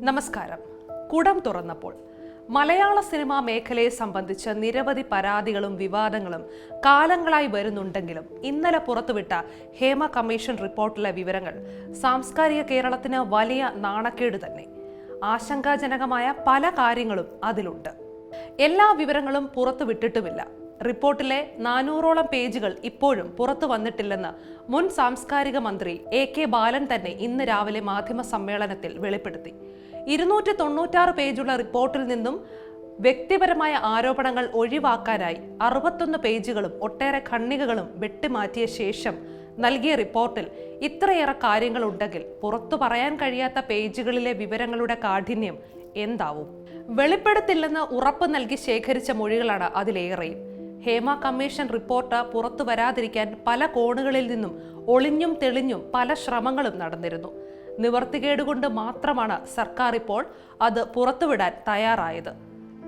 നമസ്കാരം. കുടം തുറന്നപ്പോൾ മലയാള സിനിമാ മേഖലയെ സംബന്ധിച്ച് നിരവധി പരാതികളും വിവാദങ്ങളും കാലങ്ങളായി വരുന്നുണ്ടെങ്കിലും ഇന്നലെ പുറത്തുവിട്ട ഹേമ കമ്മീഷൻ റിപ്പോർട്ടിലെ വിവരങ്ങൾ സാംസ്കാരിക കേരളത്തിന് വലിയ നാണക്കേട് തന്നെ. ആശങ്കാജനകമായ പല കാര്യങ്ങളും അതിലുണ്ട്. എല്ലാ വിവരങ്ങളും പുറത്തുവിട്ടിട്ടുമില്ല. റിപ്പോർട്ടിലെ 400ഓളം പേജുകൾ ഇപ്പോഴും പുറത്തു വന്നിട്ടില്ലെന്ന് മുൻ സാംസ്കാരിക മന്ത്രി AK ബാലൻ തന്നെ ഇന്ന് രാവിലെ മാധ്യമ സമ്മേളനത്തിൽ വെളിപ്പെടുത്തി. 296 പേജുള്ള റിപ്പോർട്ടിൽ നിന്നും വ്യക്തിപരമായ ആരോപണങ്ങൾ ഒഴിവാക്കാനായി 61 പേജുകളും ഒട്ടേറെ ഖണ്ഡികകളും വെട്ടിമാറ്റിയ ശേഷം നൽകിയ റിപ്പോർട്ടിൽ ഇത്രയേറെ കാര്യങ്ങളുണ്ടെങ്കിൽ പുറത്തു പറയാൻ കഴിയാത്ത പേജുകളിലെ വിവരങ്ങളുടെ കാഠിന്യം എന്താവും? വെളിപ്പെടുത്തില്ലെന്ന് ഉറപ്പ് നൽകി ശേഖരിച്ച മൊഴികളാണ് അതിലേറെയും. ഹേമ കമ്മീഷൻ റിപ്പോർട്ട് പുറത്തു വരാതിരിക്കാൻ പല കോണുകളിൽ നിന്നും ഒളിഞ്ഞും തെളിഞ്ഞും പല ശ്രമങ്ങളും നടന്നിരുന്നു. നിവർത്തികേടുകൊണ്ട് മാത്രമാണ് സർക്കാർ ഇപ്പോൾ അത് പുറത്തുവിടാൻ തയ്യാറായത്.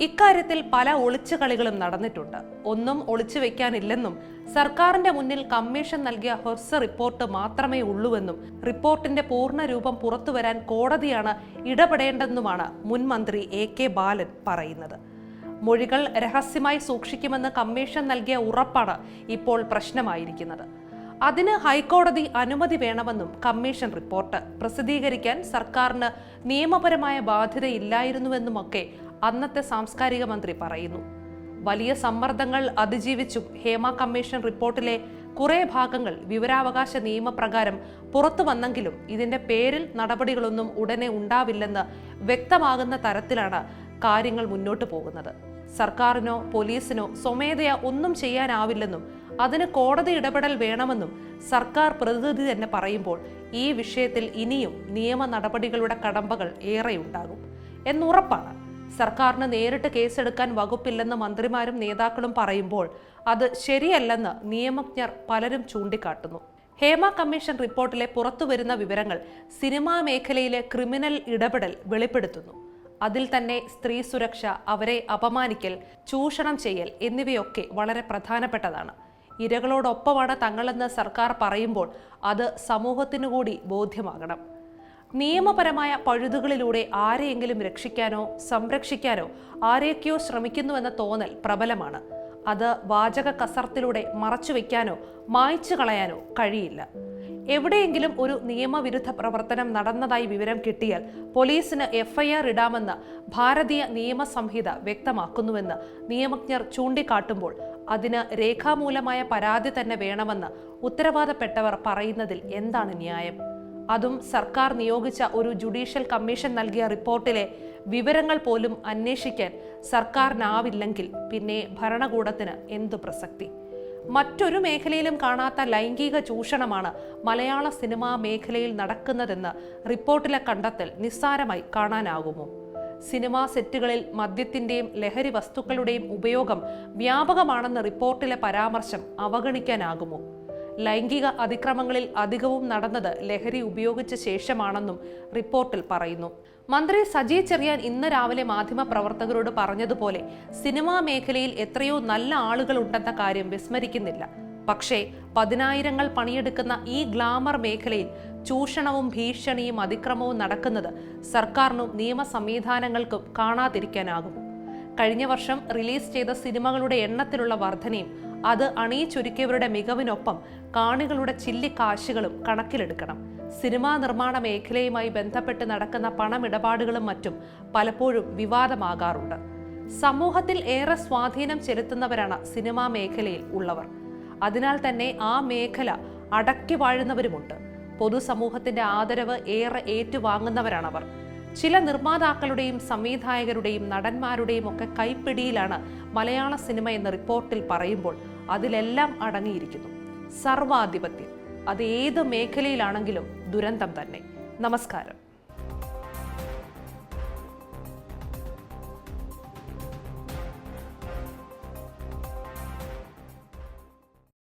ഇക്കാര്യത്തിൽ പല ഒളിച്ചുകളികളും നടന്നിട്ടുണ്ട്. ഒന്നും ഒളിച്ചു വെക്കാനില്ലെന്നും സർക്കാരിന്റെ മുന്നിൽ കമ്മീഷൻ നൽകിയ ഹ്രസ്വ റിപ്പോർട്ട് മാത്രമേ ഉള്ളൂവെന്നും റിപ്പോർട്ടിന്റെ പൂർണ്ണ രൂപം പുറത്തുവരാൻ കോടതിയാണ് ഇടപെടേണ്ടതെന്നുമാണ് മുൻ മന്ത്രി AK ബാലൻ പറയുന്നത്. മൊഴികൾ രഹസ്യമായി സൂക്ഷിക്കുമെന്ന് കമ്മീഷൻ നൽകിയ ഉറപ്പാണ് ഇപ്പോൾ പ്രശ്നമായിരിക്കുന്നത്. അതിന് ഹൈക്കോടതി അനുമതി വേണമെന്നും കമ്മീഷൻ റിപ്പോർട്ട് പ്രസിദ്ധീകരിക്കാൻ സർക്കാരിന് നിയമപരമായ ബാധ്യതയില്ലായിരുന്നുവെന്നുമൊക്കെ അന്നത്തെ സാംസ്കാരിക മന്ത്രി പറയുന്നു. വലിയ സമ്മർദ്ദങ്ങൾ അതിജീവിച്ചും ഹേമ കമ്മീഷൻ റിപ്പോർട്ടിലെ കുറെ ഭാഗങ്ങൾ വിവരാവകാശ നിയമപ്രകാരം പുറത്തു വന്നെങ്കിലും ഇതിന്റെ പേരിൽ നടപടികളൊന്നും ഉടനെ ഉണ്ടാവില്ലെന്ന് വ്യക്തമാകുന്ന തരത്തിലാണ് കാര്യങ്ങൾ മുന്നോട്ട് പോകുന്നത്. സർക്കാരിനോ പോലീസിനോ സ്വമേധയാ ഒന്നും ചെയ്യാനാവില്ലെന്നും അതിന് കോടതി ഇടപെടൽ വേണമെന്നും സർക്കാർ പ്രതിനിധി തന്നെ പറയുമ്പോൾ ഈ വിഷയത്തിൽ ഇനിയും നിയമ നടപടികളുടെ കടമ്പകൾ ഏറെയുണ്ടാകും എന്നുറപ്പാണ്. സർക്കാരിന് നേരിട്ട് കേസെടുക്കാൻ വകുപ്പില്ലെന്ന് മന്ത്രിമാരും നേതാക്കളും പറയുമ്പോൾ അത് ശരിയല്ലെന്ന് നിയമജ്ഞർ പലരും ചൂണ്ടിക്കാട്ടുന്നു. ഹേമ കമ്മീഷൻ റിപ്പോർട്ടിലെ പുറത്തുവരുന്ന വിവരങ്ങൾ സിനിമാ മേഖലയിലെ ക്രിമിനൽ ഇടപെടൽ വെളിപ്പെടുത്തുന്നു. അതിൽ തന്നെ സ്ത്രീ സുരക്ഷ, അവരെ അപമാനിക്കൽ, ചൂഷണം ചെയ്യൽ എന്നിവയൊക്കെ വളരെ പ്രധാനപ്പെട്ടതാണ്. ഇരകളോടൊപ്പമാണ് തങ്ങളെന്ന് സർക്കാർ പറയുമ്പോൾ അത് സമൂഹത്തിനു കൂടി ബോധ്യമാകണം. നിയമപരമായ പഴുതുകളിലൂടെ ആരെയെങ്കിലും രക്ഷിക്കാനോ സംരക്ഷിക്കാനോ ആരെയൊക്കെയോ ശ്രമിക്കുന്നുവെന്ന തോന്നൽ പ്രബലമാണ്. അത് വാചക കസർത്തിലൂടെ മറച്ചുവെക്കാനോ മായ്ച്ചു കളയാനോ കഴിയില്ല. എവിടെയെങ്കിലും ഒരു നിയമവിരുദ്ധ പ്രവർത്തനം നടന്നതായി വിവരം കിട്ടിയാൽ പോലീസിന് FIR ഇടാമെന്ന് ഭാരതീയ നിയമ സംഹിത വ്യക്തമാക്കുന്നുവെന്ന് നിയമജ്ഞർ ചൂണ്ടിക്കാട്ടുമ്പോൾ അതിന് രേഖാമൂലമായ പരാതി തന്നെ വേണമെന്ന് ഉത്തരവാദപ്പെട്ടവർ പറയുന്നതിൽ എന്താണ് ന്യായം? അതും സർക്കാർ നിയോഗിച്ച ഒരു ജുഡീഷ്യൽ കമ്മീഷൻ നൽകിയ റിപ്പോർട്ടിലെ വിവരങ്ങൾ പോലും അന്വേഷിക്കാൻ സർക്കാരിനാവില്ലെങ്കിൽ പിന്നെ ഭരണകൂടത്തിന് എന്തു പ്രസക്തി? മറ്റൊരു മേഖലയിലും കാണാത്ത ലൈംഗിക ചൂഷണമാണ് മലയാള സിനിമാ മേഖലയിൽ നടക്കുന്നതെന്ന് റിപ്പോർട്ടിലെ കണ്ടെത്തൽ നിസ്സാരമായി കാണാനാകുമോ? സിനിമാ സെറ്റുകളിൽ മദ്യത്തിന്റെയും ലഹരി വസ്തുക്കളുടെയും ഉപയോഗം വ്യാപകമാണെന്ന റിപ്പോർട്ടിലെ പരാമർശം അവഗണിക്കാനാകുമോ? ലൈംഗിക അതിക്രമങ്ങളിൽ അധികവും നടന്നത് ലഹരി ഉപയോഗിച്ച ശേഷമാണെന്നും റിപ്പോർട്ടിൽ പറയുന്നു. മന്ത്രി സജി ചെറിയാൻ ഇന്ന് രാവിലെ മാധ്യമ പ്രവർത്തകരോട് പറഞ്ഞതുപോലെ സിനിമാ മേഖലയിൽ എത്രയോ നല്ല ആളുകളുണ്ടെന്ന കാര്യം വിസ്മരിക്കുന്നില്ല. പക്ഷേ 10,000ങ്ങൾ പണിയെടുക്കുന്ന ഈ ഗ്ലാമർ മേഖലയിൽ ചൂഷണവും ഭീഷണിയും അതിക്രമവും നടക്കുന്നത് സർക്കാരിനും നിയമ സംവിധാനങ്ങൾക്കും കാണാതിരിക്കാനാകുമോ? കഴിഞ്ഞ വർഷം റിലീസ് ചെയ്ത സിനിമകളുടെ എണ്ണത്തിലുള്ള വർധനയും അത് അണിയിച്ചൊരുക്കിയവരുടെ മികവിനൊപ്പം കാണികളുടെ ചില്ലിക്കാശുകളും കണക്കിലെടുക്കണം. സിനിമാ നിർമ്മാണ മേഖലയുമായി ബന്ധപ്പെട്ട് നടക്കുന്ന പണമിടപാടുകളും മറ്റും പലപ്പോഴും വിവാദമാകാറുണ്ട്. സമൂഹത്തിൽ ഏറെ സ്വാധീനം ചെലുത്തുന്നവരാണ് സിനിമാ മേഖലയിൽ ഉള്ളവർ. അതിനാൽ തന്നെ ആ മേഖല അടക്കി വാഴുന്നവരുമുണ്ട്. പൊതുസമൂഹത്തിന്റെ ആദരവ് ഏറെ ഏറ്റുവാങ്ങുന്നവരാണവർ. ചില നിർമ്മാതാക്കളുടെയും സംവിധായകരുടെയും നടന്മാരുടെയും ഒക്കെ കൈപ്പിടിയിലാണ് മലയാള സിനിമ എന്ന റിപ്പോർട്ടിൽ പറയുമ്പോൾ അതിലെല്ലാം അടങ്ങിയിരിക്കുന്നു സർവാധിപത്യം. അത് ഏത് മേഖലയിലാണെങ്കിലും ദുരന്തം തന്നെ. നമസ്കാരം.